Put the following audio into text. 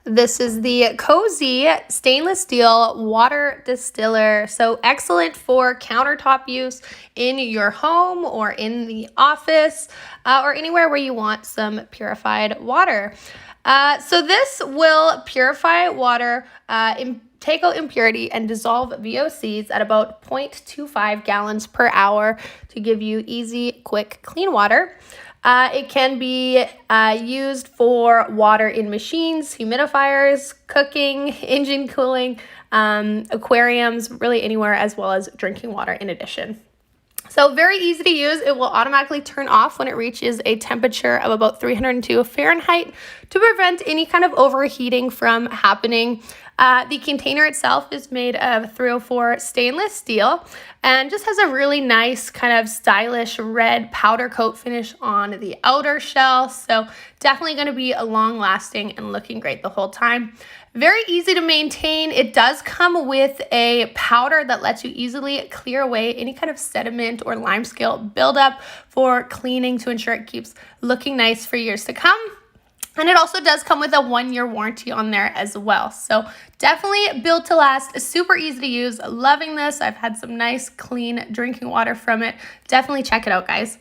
This is the Cozy stainless steel water distiller. So excellent for countertop use in your home or in the office or anywhere where you want some purified water. So this will purify water, take out impurity and dissolve VOCs at about 0.25 gallons per hour to give you easy, quick, clean water. It can be used for water in machines, humidifiers, cooking, engine cooling, aquariums, really anywhere, as well as drinking water in addition. So very easy to use. It will automatically turn off when it reaches a temperature of about 302 Fahrenheit to prevent any kind of overheating from happening. The container itself is made of 304 stainless steel and just has a really nice kind of stylish red powder coat finish on the outer shell. So definitely going to be a long lasting and looking great the whole time. Very easy to maintain. It does come with a powder that lets you easily clear away any kind of sediment or limescale buildup for cleaning to ensure it keeps looking nice for years to come. And it also does come with a 1-year warranty on there as well. So definitely built to last, super easy to use. Loving this. I've had some nice, clean drinking water from it. Definitely check it out, guys.